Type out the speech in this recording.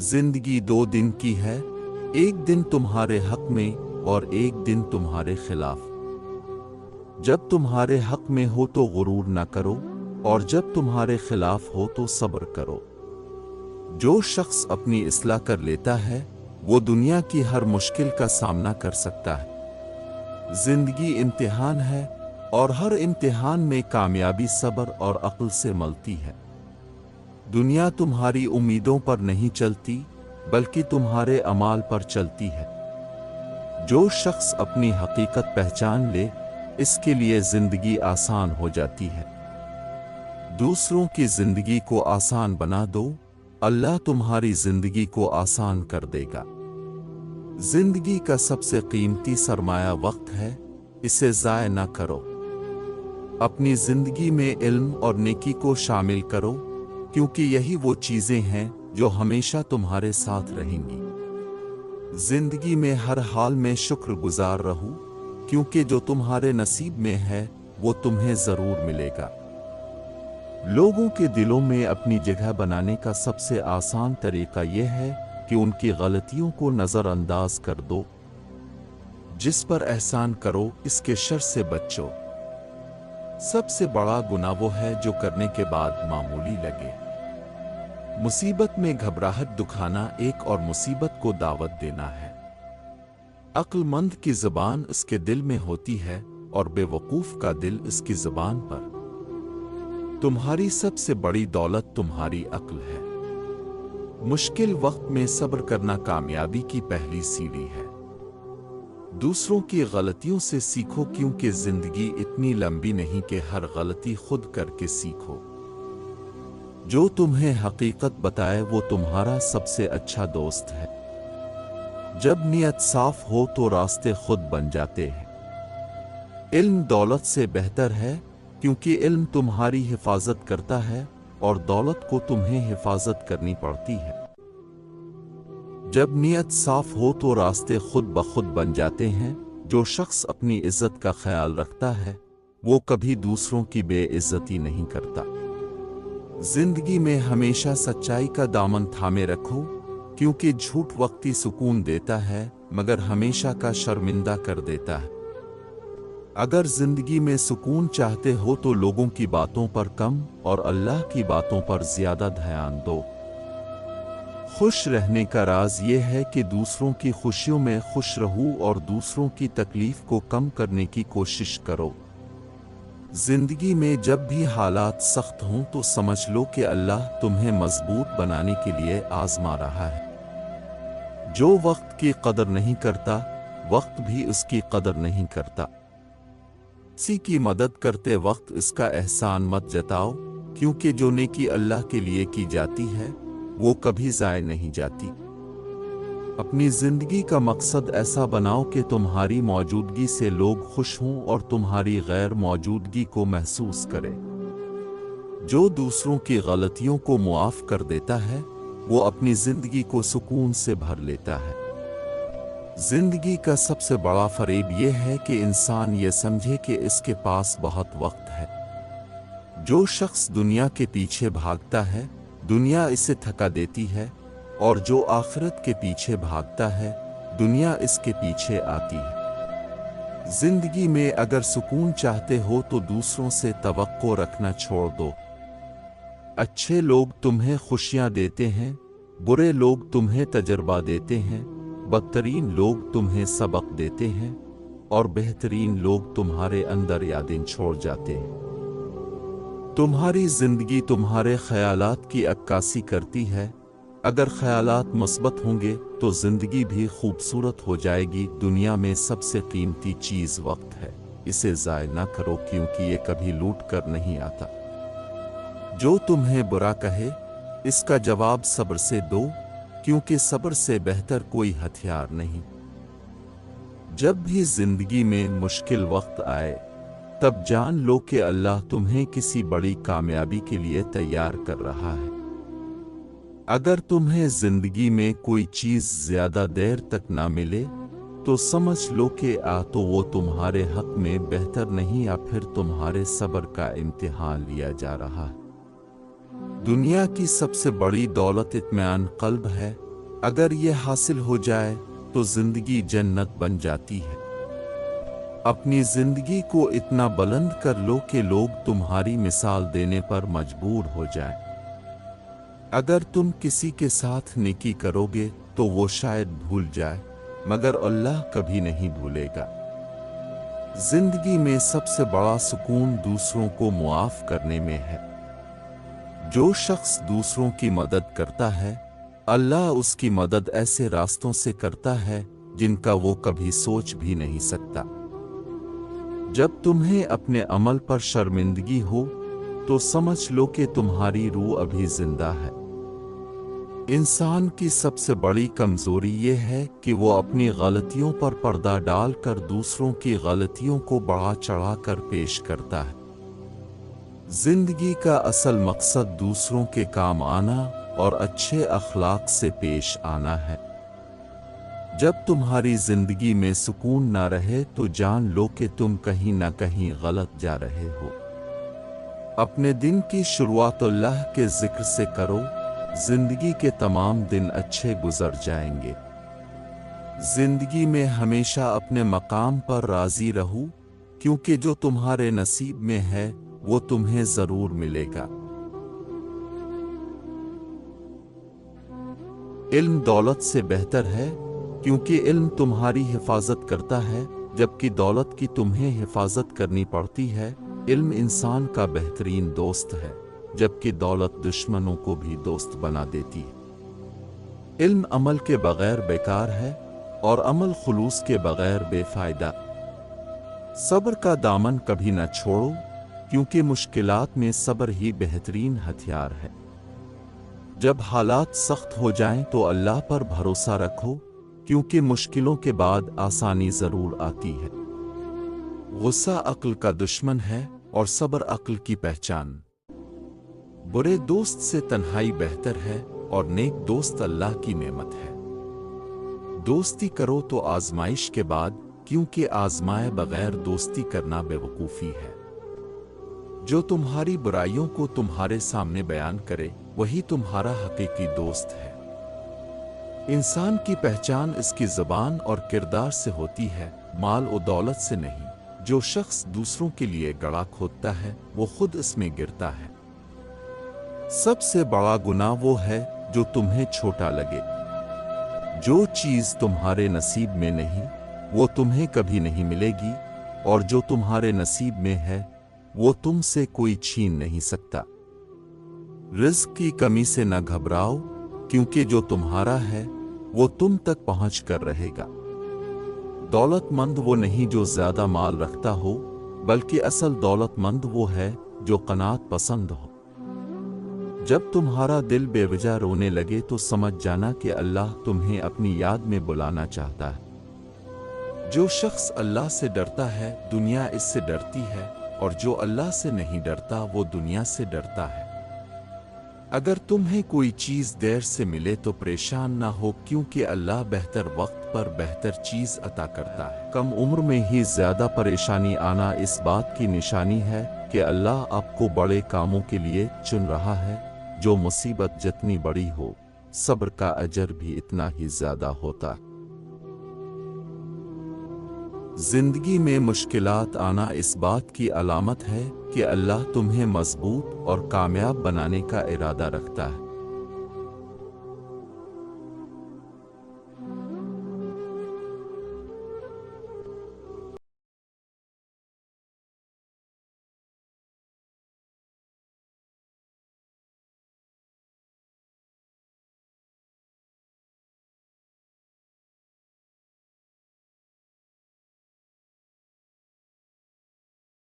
जिंदगी 2 दिन की है, एक दिन तुम्हारे हक में और एक दिन तुम्हारे खिलाफ। जब तुम्हारे हक में हो तो गुरूर न करो और जब तुम्हारे खिलाफ हो तो सब्र करो। जो शख्स अपनी इस्लाह कर लेता है वो दुनिया की हर मुश्किल का सामना कर सकता है। जिंदगी इम्तिहान है और हर इम्तिहान में कामयाबी सब्र और अक्ल से मिलती है। दुनिया तुम्हारी उम्मीदों पर नहीं चलती बल्कि तुम्हारे अमाल पर चलती है। जो शख्स अपनी हकीकत पहचान ले इसके लिए जिंदगी आसान हो जाती है। दूसरों की जिंदगी को आसान बना दो, अल्लाह तुम्हारी जिंदगी को आसान कर देगा। जिंदगी का सबसे कीमती सरमाया वक्त है, इसे ज़ाय ना करो। अपनी जिंदगी में इल्म और नेकी को शामिल करो क्योंकि यही वो चीजें हैं जो हमेशा तुम्हारे साथ रहेंगी। जिंदगी में हर हाल में शुक्रगुजार रहो क्योंकि जो तुम्हारे नसीब में है वो तुम्हें जरूर मिलेगा। लोगों के दिलों में अपनी जगह बनाने का सबसे आसान तरीका यह है कि उनकी गलतियों को नजरअंदाज कर दो। जिस पर एहसान करो इसके शर से बचो। सबसे बड़ा गुनाह वो है जो करने के बाद मामूली लगे। मुसीबत में घबराहट दिखाना एक और मुसीबत को दावत देना है। अक्लमंद की ज़बान इसके दिल में होती है और बेवकूफ का दिल इसकी ज़बान पर। तुम्हारी सबसे बड़ी दौलत तुम्हारी अक्ल है। मुश्किल वक्त में सब्र करना कामयाबी की पहली सीढ़ी है। दूसरों की गलतियों से सीखो क्योंकि जिंदगी इतनी लंबी नहीं कि हर गलती खुद करके सीखो। जो तुम्हें हकीकत बताए वो तुम्हारा सबसे अच्छा दोस्त है। जब नियत साफ हो तो रास्ते खुद बन जाते हैं। इल्म दौलत से बेहतर है क्योंकि इल्म तुम्हारी हिफाजत करता है और दौलत को तुम्हें हिफाजत करनी पड़ती है। जब नियत साफ हो तो रास्ते खुद ब खुद बन जाते हैं। जो शख्स अपनी इज्जत का ख्याल रखता है वो कभी दूसरों की बेइज्जती नहीं करता। जिंदगी में हमेशा सच्चाई का दामन थामे रखो क्योंकि झूठ वक्ती सुकून देता है मगर हमेशा का शर्मिंदा कर देता है। अगर जिंदगी में सुकून चाहते हो तो लोगों की बातों पर कम और अल्लाह की बातों पर ज्यादा ध्यान दो। खुश रहने का राज ये है कि दूसरों की खुशियों में खुश रहो और दूसरों की तकलीफ को कम करने की कोशिश करो। जिंदगी में जब भी हालात सख्त हों तो समझ लो कि अल्लाह तुम्हें मजबूत बनाने के लिए आजमा रहा है। जो वक्त की कदर नहीं करता वक्त भी उसकी कदर नहीं करता। किसी की मदद करते वक्त इसका एहसान मत जताओ क्योंकि जो नेकी अल्लाह के लिए की जाती है वो कभी ज़ाय नहीं जाती। अपनी जिंदगी का मकसद ऐसा बनाओ कि तुम्हारी मौजूदगी से लोग खुश हों और तुम्हारी गैर मौजूदगी को महसूस करें। जो दूसरों की गलतियों को मुआफ कर देता है वो अपनी जिंदगी को सुकून से भर लेता है। जिंदगी का सबसे बड़ा फरेब यह है कि इंसान ये समझे कि इसके पास बहुत वक्त है। जो शख्स दुनिया के पीछे भागता है दुनिया इसे थका देती है और जो आखिरत के पीछे भागता है दुनिया इसके पीछे आती है। जिंदगी में अगर सुकून चाहते हो तो दूसरों से तवक्को रखना छोड़ दो। अच्छे लोग तुम्हें खुशियां देते हैं, बुरे लोग तुम्हें तजर्बा देते हैं, बदतरीन लोग तुम्हें सबक देते हैं और बेहतरीन लोग तुम्हारे अंदर यादें छोड़ जाते हैं। तुम्हारी जिंदगी तुम्हारे ख्यालात की अक्कासी करती है। अगर ख्यालात मुस्बत होंगे तो जिंदगी भी खूबसूरत हो जाएगी। दुनिया में सबसे कीमती चीज वक्त है, इसे ज़ाय ना करो क्योंकि ये कभी लूट कर नहीं आता। जो तुम्हें बुरा कहे इसका जवाब सब्र से दो क्योंकि सब्र से बेहतर कोई हथियार नहीं। जब भी जिंदगी में मुश्किल वक्त आए तब जान लो कि अल्लाह तुम्हें किसी बड़ी कामयाबी के लिए तैयार कर रहा है। अगर तुम्हें जिंदगी में कोई चीज ज्यादा देर तक ना मिले तो समझ लो कि तो वो तुम्हारे हक में बेहतर नहीं या फिर तुम्हारे सब्र का इम्तिहान लिया जा रहा है। दुनिया की सबसे बड़ी दौलत इत्मीनान क़ल्ब है اگر یہ حاصل ہو جائے تو زندگی جنت بن جاتی ہے۔ اپنی زندگی کو اتنا بلند کر لو کہ لوگ تمہاری مثال دینے پر مجبور ہو جائیں۔ اگر تم کسی کے ساتھ نیکی کرو گے تو وہ شاید بھول جائے، مگر اللہ کبھی نہیں بھولے گا۔ زندگی میں سب سے بڑا سکون دوسروں کو معاف کرنے میں ہے۔ جو شخص دوسروں کی مدد کرتا ہے، اللہ اس کی مدد ایسے راستوں سے کرتا ہے جن کا وہ کبھی سوچ بھی نہیں سکتا۔ جب تمہیں اپنے عمل پر شرمندگی ہو تو سمجھ لو کہ تمہاری روح ابھی زندہ ہے۔ انسان کی سب سے بڑی کمزوری یہ ہے کہ وہ اپنی غلطیوں پر پردہ ڈال کر دوسروں کی غلطیوں کو بڑھا چڑھا کر پیش کرتا ہے۔ زندگی کا اصل مقصد دوسروں کے کام آنا اور اچھے اخلاق سے پیش آنا ہے۔ جب تمہاری زندگی میں سکون نہ رہے تو جان لو کہ تم کہیں نہ کہیں غلط جا رہے ہو۔ اپنے دن کی شروعات اللہ کے ذکر سے کرو، زندگی کے تمام دن اچھے گزر جائیں گے۔ زندگی میں ہمیشہ اپنے مقام پر راضی رہو، کیونکہ جو تمہارے نصیب میں ہے وہ تمہیں ضرور ملے گا۔ علم دولت سے بہتر ہے، کیونکہ علم تمہاری حفاظت کرتا ہے، جبکہ دولت کی تمہیں حفاظت کرنی پڑتی ہے۔ علم انسان کا بہترین دوست ہے، جبکہ دولت دشمنوں کو بھی دوست بنا دیتی ہے۔ علم عمل کے بغیر بیکار ہے، اور عمل خلوص کے بغیر بے فائدہ۔ صبر کا دامن کبھی نہ چھوڑو، کیونکہ مشکلات میں صبر ہی بہترین ہتھیار ہے۔ جب حالات سخت ہو جائیں تو اللہ پر بھروسہ رکھو، کیونکہ مشکلوں کے بعد آسانی ضرور آتی ہے۔ غصہ عقل کا دشمن ہے اور صبر عقل کی پہچان۔ برے دوست سے تنہائی بہتر ہے، اور نیک دوست اللہ کی نعمت ہے۔ دوستی کرو تو آزمائش کے بعد، کیونکہ آزمائے بغیر دوستی کرنا بے وقوفی ہے۔ جو تمہاری برائیوں کو تمہارے سامنے بیان کرے وہی تمہارا حقیقی دوست ہے۔ انسان کی پہچان اس کی زبان اور کردار سے ہوتی ہے، مال و دولت سے نہیں۔ جو شخص دوسروں کے لیے گڑھا کھودتا ہے وہ خود اس میں گرتا ہے۔ سب سے بڑا گناہ وہ ہے جو تمہیں چھوٹا لگے۔ جو چیز تمہارے نصیب میں نہیں وہ تمہیں کبھی نہیں ملے گی، اور جو تمہارے نصیب میں ہے وہ تم سے کوئی چھین نہیں سکتا۔ رزق کی کمی سے نہ گھبراؤ، کیونکہ جو تمہارا ہے وہ تم تک پہنچ کر رہے گا۔ دولت مند وہ نہیں جو زیادہ مال رکھتا ہو، بلکہ اصل دولت مند وہ ہے جو قناعت پسند ہو۔ جب تمہارا دل بے وجہ رونے لگے تو سمجھ جانا کہ اللہ تمہیں اپنی یاد میں بلانا چاہتا ہے۔ جو شخص اللہ سے ڈرتا ہے دنیا اس سے ڈرتی ہے، اور جو اللہ سے نہیں ڈرتا وہ دنیا سے ڈرتا ہے۔ اگر تمہیں کوئی چیز دیر سے ملے تو پریشان نہ ہو، کیونکہ اللہ بہتر وقت پر بہتر چیز عطا کرتا ہے۔ کم عمر میں ہی زیادہ پریشانی آنا اس بات کی نشانی ہے کہ اللہ آپ کو بڑے کاموں کے لیے چن رہا ہے۔ جو مصیبت جتنی بڑی ہو، صبر کا اجر بھی اتنا ہی زیادہ ہوتا ہے۔ زندگی میں مشکلات آنا اس بات کی علامت ہے کہ اللہ تمہیں مضبوط اور کامیاب بنانے کا ارادہ رکھتا ہے۔